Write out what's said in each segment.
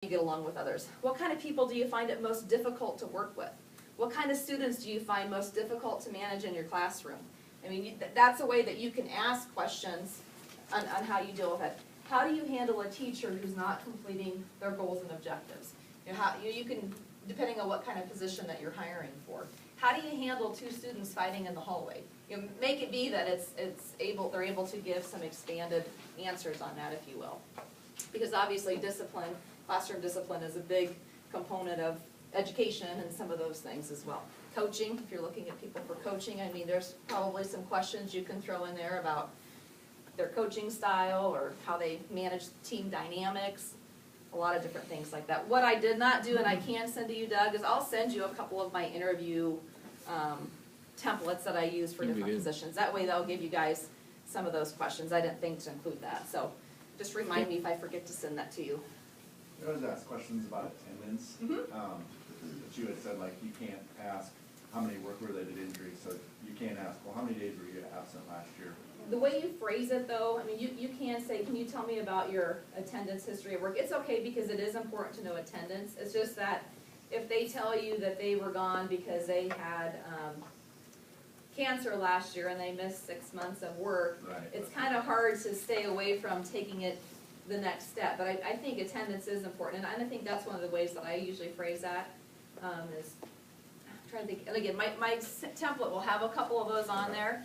you get along with others? What kind of people do you find it most difficult to work with? What kind of students do you find most difficult to manage in your classroom? I mean, that's a way that you can ask questions on how you deal with it. How do you handle a teacher who's not completing their goals and objectives? You know, you can, depending on what kind of position that you're hiring for. How do you handle two students fighting in the hallway? You know, make it be that they're able to give some expanded answers on that, if you will. Because obviously discipline, classroom discipline is a big component of education and some of those things as well. Coaching, if you're looking at people for coaching, I mean, there's probably some questions you can throw in there about their coaching style or how they manage team dynamics, a lot of different things like that. What I did not do, and I can send to you, Doug, is I'll send you a couple of my interview templates that I use for different positions. That way they'll give you guys some of those questions. I didn't think to include that, so just remind me if I forget to send that to you. I was asked questions about attendance. But you had said, like, you can't ask how many work-related injuries, so you can't ask, well, how many days were you absent last year? The way you phrase it, though, I mean, you can say, can you tell me about your attendance history at work? It's okay because it is important to know attendance. It's just that if they tell you that they were gone because they had cancer last year and they missed 6 months of work, right, it's kind of hard to stay away from taking it the next step. But I think attendance is important, and I think that's one of the ways that I usually phrase that. Is I'm trying to think, and again, my template will have a couple of those on there.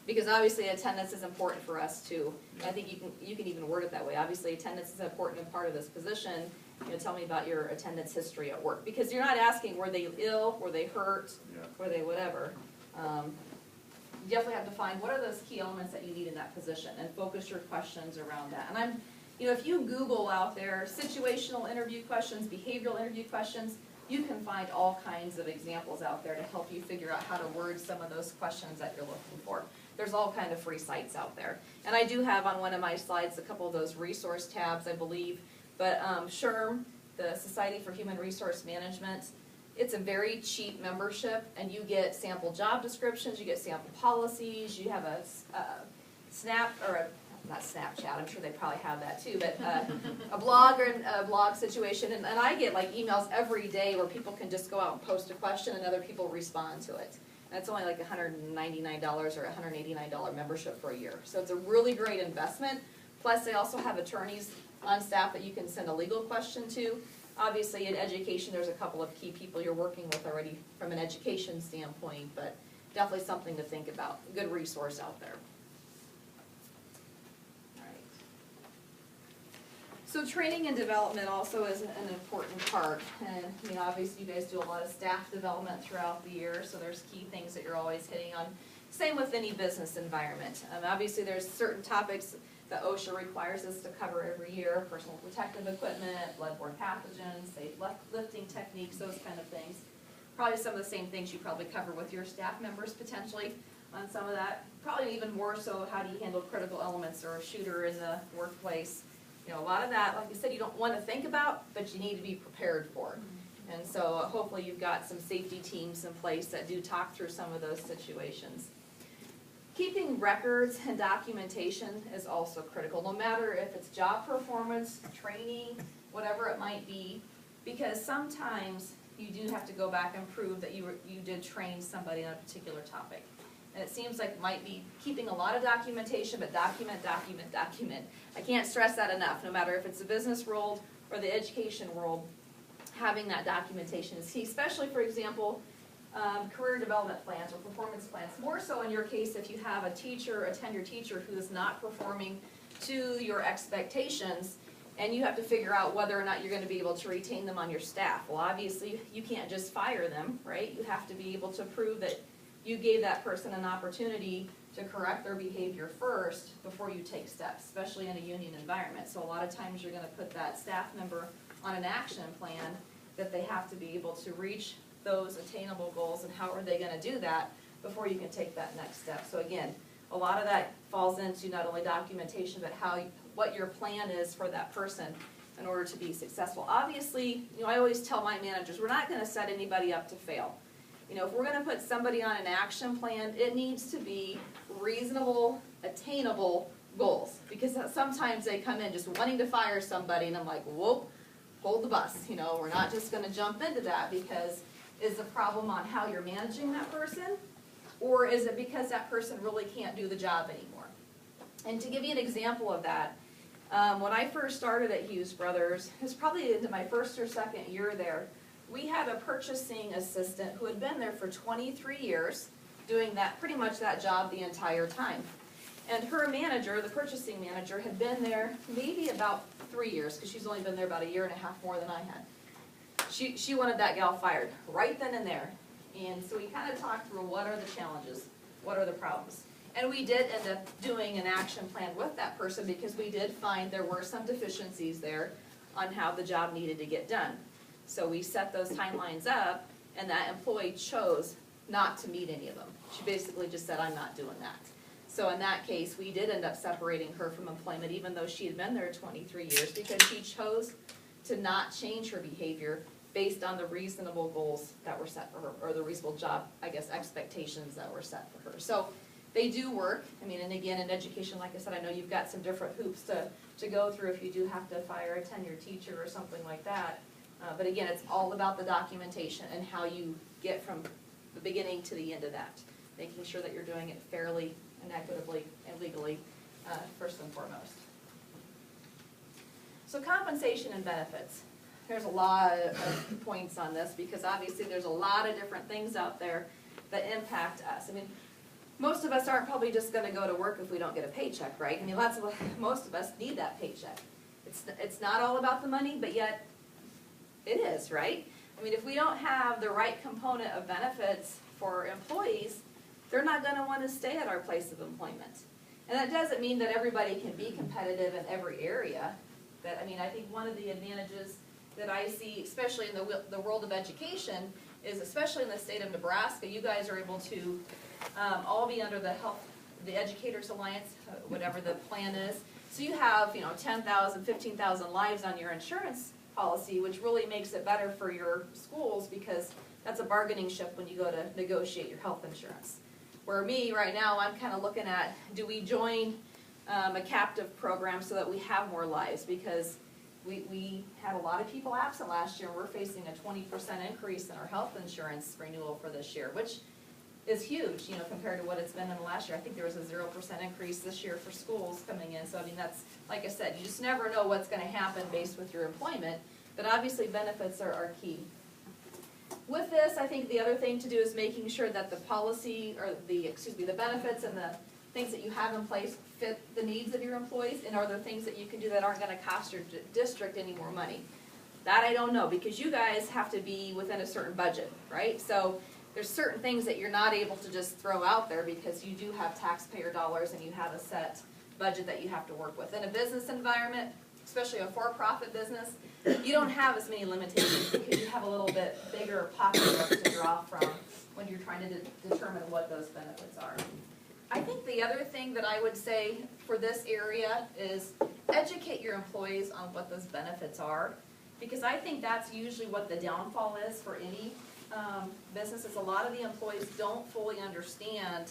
Because obviously attendance is important for us too. I think you can even word it that way. Obviously attendance is an important part of this position. You know, tell me about your attendance history at work, because you're not asking were they ill, were they hurt, were they whatever. You definitely have to find what are those key elements that you need in that position and focus your questions around that. And if you Google out there situational interview questions, behavioral interview questions, you can find all kinds of examples out there to help you figure out how to word some of those questions that you're looking for. There's all kind of free sites out there. And I do have on one of my slides a couple of those resource tabs, I believe. But SHRM, the Society for Human Resource Management, it's a very cheap membership, and you get sample job descriptions, you get sample policies, you have a not Snapchat, I'm sure they probably have that too, but a blog situation, and I get like emails every day where people can just go out and post a question and other people respond to it. And it's only like $199 or $189 membership for a year. So it's a really great investment. Plus they also have attorneys on staff that you can send a legal question to. Obviously in education there's a couple of key people you're working with already from an education standpoint, but definitely something to think about. A good resource out there. So training and development also is an important part, and obviously you guys do a lot of staff development throughout the year, so there's key things that you're always hitting on. Same with any business environment. Obviously there's certain topics that OSHA requires us to cover every year: personal protective equipment, bloodborne pathogens, safe lifting techniques, those kind of things. Probably some of the same things you probably cover with your staff members potentially on some of that. Probably even more so, how do you handle critical elements or a shooter in the workplace? A lot of that, like I said, you don't want to think about, but you need to be prepared for. And so hopefully you've got some safety teams in place that do talk through some of those situations. Keeping records and documentation is also critical, no matter if it's job performance, training, whatever it might be, because sometimes you do have to go back and prove that you did train somebody on a particular topic. And it seems like it might be keeping a lot of documentation, but document. I can't stress that enough. No matter if it's the business world or the education world, having that documentation is key, especially, for example, career development plans or performance plans. More so in your case if you have a teacher, a tenured teacher who is not performing to your expectations, and you have to figure out whether or not you're going to be able to retain them on your staff. Well, obviously you can't just fire them, right? You have to be able to prove that you gave that person an opportunity to correct their behavior first before you take steps, especially in a union environment. So a lot of times you're going to put that staff member on an action plan that they have to be able to reach those attainable goals, and how are they going to do that before you can take that next step. So again, a lot of that falls into not only documentation, but what your plan is for that person in order to be successful. Obviously, I always tell my managers, we're not going to set anybody up to fail. If we're going to put somebody on an action plan, it needs to be reasonable, attainable goals. Because sometimes they come in just wanting to fire somebody, and I'm like, whoa, hold the bus, you know, we're not just gonna jump into that, because is the problem on how you're managing that person? Or is it because that person really can't do the job anymore? And to give you an example of that, when I first started at Hughes Brothers, it was probably into my first or second year there, we had a purchasing assistant who had been there for 23 years, doing that, pretty much that job the entire time. And her manager, the purchasing manager, had been there maybe about 3 years, because she's only been there about 1.5 years more than I had. She wanted that gal fired right then and there. And so we kind of talked through what are the challenges, what are the problems. And we did end up doing an action plan with that person, because we did find there were some deficiencies there on how the job needed to get done. So we set those timelines up, and that employee chose not to meet any of them. She basically just said, I'm not doing that. So in that case, we did end up separating her from employment, even though she had been there 23 years, because she chose to not change her behavior based on the reasonable goals that were set for her, or the reasonable job, I guess, expectations that were set for her. So they do work. I mean, and again, in education, like I said, I know you've got some different hoops to go through if you do have to fire a tenured teacher or something like that. But again, it's all about the documentation and how you get from the beginning to the end of that, making sure that you're doing it fairly and equitably and legally, first and foremost. So compensation and benefits. There's a lot of points on this, because obviously there's a lot of different things out there that impact us. I mean, most of us aren't probably just going to go to work if we don't get a paycheck, right? I mean, most of us need that paycheck. It's not all about the money, but yet it is, right? I mean, if we don't have the right component of benefits for employees, they're not going to want to stay at our place of employment. And that doesn't mean that everybody can be competitive in every area. But I mean, I think one of the advantages that I see, especially in the world of education, is especially in the state of Nebraska, you guys are able to all be under the Educators Alliance, whatever the plan is. So you have, 10,000, 15,000 lives on your insurance policy, which really makes it better for your schools, because that's a bargaining chip when you go to negotiate your health insurance. Where me, right now, I'm kind of looking at, do we join a captive program so that we have more lives? Because we had a lot of people absent last year, and we're facing a 20% increase in our health insurance renewal for this year, which is huge, compared to what it's been in the last year. I think there was a 0% increase this year for schools coming in. So I mean, that's, like I said, you just never know what's going to happen based with your employment, but obviously benefits are key. With this, I think the other thing to do is making sure that the policy, or the benefits and the things that you have in place fit the needs of your employees, and are there things that you can do that aren't going to cost your district any more money? That I don't know, because you guys have to be within a certain budget, right? So there's certain things that you're not able to just throw out there, because you do have taxpayer dollars and you have a set budget that you have to work with. In a business environment, especially a for-profit business, you don't have as many limitations, because you have a little bit bigger pocketbook to draw from when you're trying to determine what those benefits are. I think the other thing that I would say for this area is educate your employees on what those benefits are, because I think that's usually what the downfall is for any businesses. A lot of the employees don't fully understand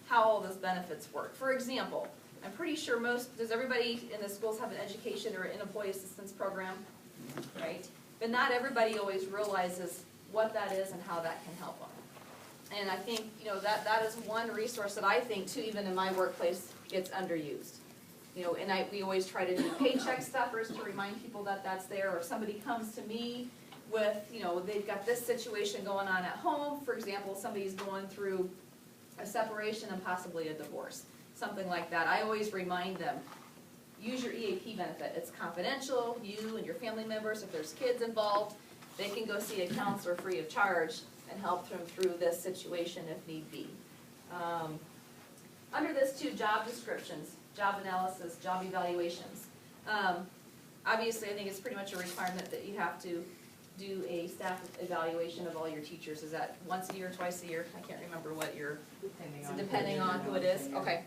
how all those benefits work. For example, I'm pretty sure does everybody in the schools have an education or an employee assistance program, right? But not everybody always realizes what that is and how that can help them. And I think, that is one resource that I think, too, even in my workplace, gets underused. And we always try to do paycheck stuffers to remind people that that's there. Or if somebody comes to me with, they've got this situation going on at home. For example, somebody's going through a separation and possibly a divorce, something like that. I always remind them, use your EAP benefit. It's confidential. You and your family members, if there's kids involved, they can go see a counselor free of charge and help them through this situation if need be. Under this too, job descriptions, job analysis, job evaluations. Obviously, I think it's pretty much a requirement that you have to do a staff evaluation of all your teachers. Is that once a year, twice a year? I can't remember what your, depending on who it is. Okay.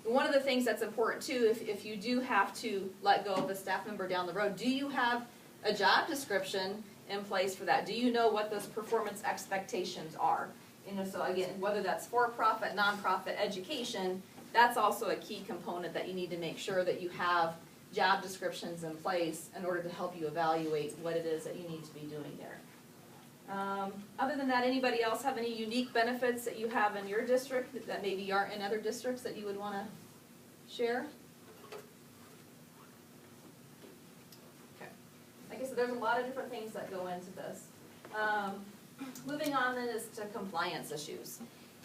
One of the things that's important too, if you do have to let go of a staff member down the road, do you have a job description in place for that? Do you know what those performance expectations are? So again, whether that's for-profit, nonprofit, education, that's also a key component that you need to make sure that you have job descriptions in place in order to help you evaluate what it is that you need to be doing there. Other than that, anybody else have any unique benefits that you have in your district that maybe aren't in other districts that you would want to share? Okay. Like I said, there's a lot of different things that go into this. Moving on then is to compliance issues.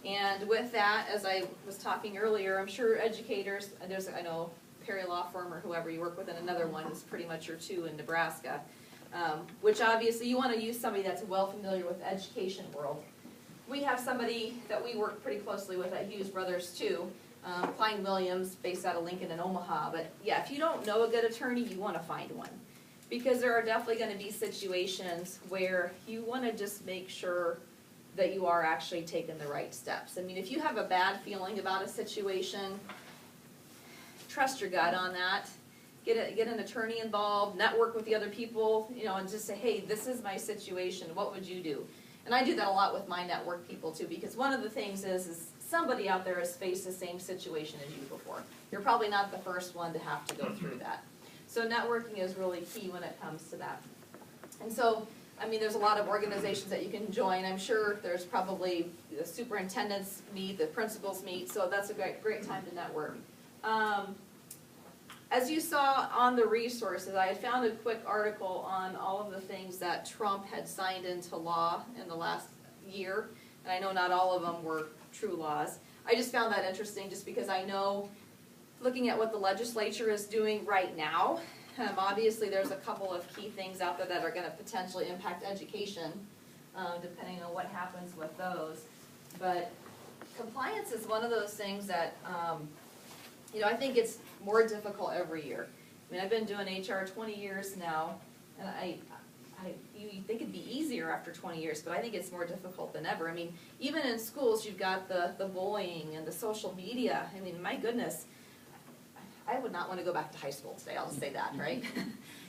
And with that, as I was talking earlier, I'm sure educators, and I know Perry Law Firm or whoever you work with, and another one is pretty much your two in Nebraska, which obviously you want to use somebody that's well familiar with the education world. We have somebody that we work pretty closely with at Hughes Brothers too, Klein Williams, based out of Lincoln and Omaha. But yeah, if you don't know a good attorney, you want to find one. Because there are definitely going to be situations where you want to just make sure that you are actually taking the right steps. I mean, if you have a bad feeling about a situation, trust your gut on that. Get an attorney involved, network with the other people, you know, and just say, hey, this is my situation, what would you do? And I do that a lot with my network people too, because one of the things is somebody out there has faced the same situation as you before. You're probably not the first one to have to go through that. So networking is really key when it comes to that. And so, I mean, there's a lot of organizations that you can join. I'm sure there's probably the superintendents meet, the principals meet, so that's a great time to network. As you saw on the resources, I had found a quick article on all of the things that Trump had signed into law in the last year, and I know not all of them were true laws. I just found that interesting just because I know, looking at what the legislature is doing right now, obviously there's a couple of key things out there that are going to potentially impact education, depending on what happens with those. But compliance is one of those things that, you know, I think it's more difficult every year. I mean, I've been doing HR 20 years now, and you think it'd be easier after 20 years, but I think it's more difficult than ever. I mean, even in schools, you've got the bullying and the social media. I mean, my goodness, I would not want to go back to high school today, I'll just say that, right?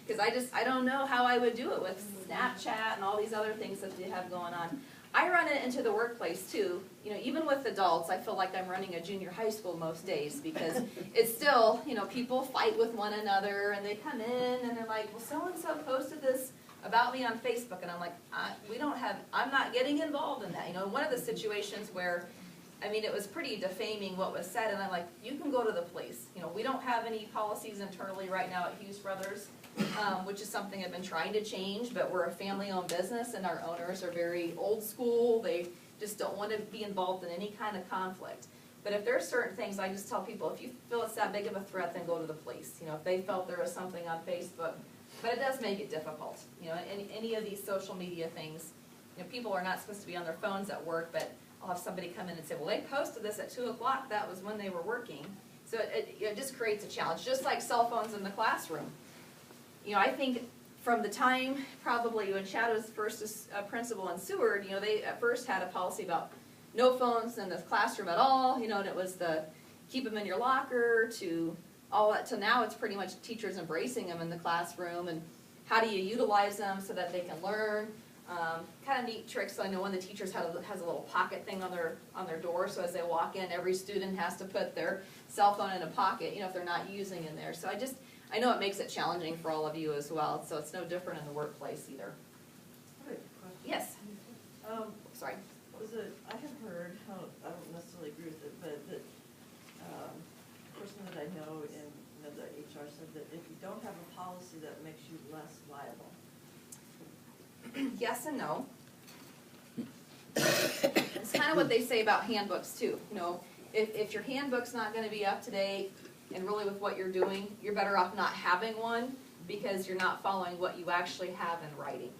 Because I don't know how I would do it with Snapchat and all these other things that they have going on. I run it into the workplace too. You know, even with adults, I feel like I'm running a junior high school most days because it's still, you know, people fight with one another and they come in and they're like, well, so-and-so posted this about me on Facebook, and I'm like, I'm not getting involved in that. You know, one of the situations where, I mean, it was pretty defaming what was said, and I'm like, you can go to the police. You know, we don't have any policies internally right now at Hughes Brothers, which is something I've been trying to change, but we're a family-owned business, and our owners are very old school. They just don't want to be involved in any kind of conflict. But if there are certain things, I just tell people, if you feel it's that big of a threat, then go to the police. You know, if they felt there was something on Facebook, but it does make it difficult. You know, any of these social media things, you know, people are not supposed to be on their phones at work, but I'll have somebody come in and say, well, they posted this at 2 o'clock, that was when they were working. So it just creates a challenge, just like cell phones in the classroom. You know, I think from the time probably when Chad was first a principal in Seward, you know, they at first had a policy about no phones in the classroom at all, you know, and it was the keep them in your locker to all that, to now it's pretty much teachers embracing them in the classroom, and how do you utilize them so that they can learn. Kind of neat tricks. I know one of the teachers has a little pocket thing on their door, so as they walk in, every student has to put their cell phone in a pocket, you know, if they're not using in there. So I know it makes it challenging for all of you as well, so it's no different in the workplace either. I have a question. Yes. Sorry. I have heard, I don't necessarily agree with it, but that a person that I know in the HR said that if you don't have a policy, that makes you less liable. Yes and no. It's kind of what they say about handbooks too. You know, if your handbook's not going to be up to date and really with what you're doing, you're better off not having one because you're not following what you actually have in writing.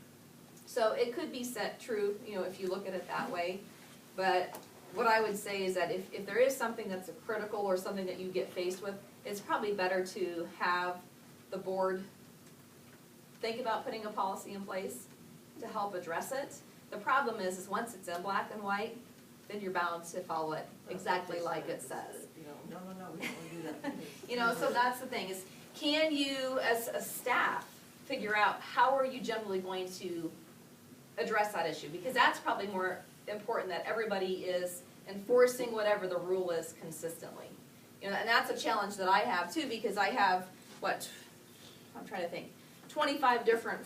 So it could be set true, you know, if you look at it that way. But what I would say is that if there is something that's a critical or something that you get faced with, it's probably better to have the board think about putting a policy in place to help address it. The problem is once it's in black and white, then you're bound to follow it exactly like it says. You know, no, we don't want to do that. You know, so that's the thing is, can you as a staff figure out how are you generally going to address that issue? Because that's probably more important, that everybody is enforcing whatever the rule is consistently. You know, and that's a challenge that I have too, because I have, I'm trying to think, 25 different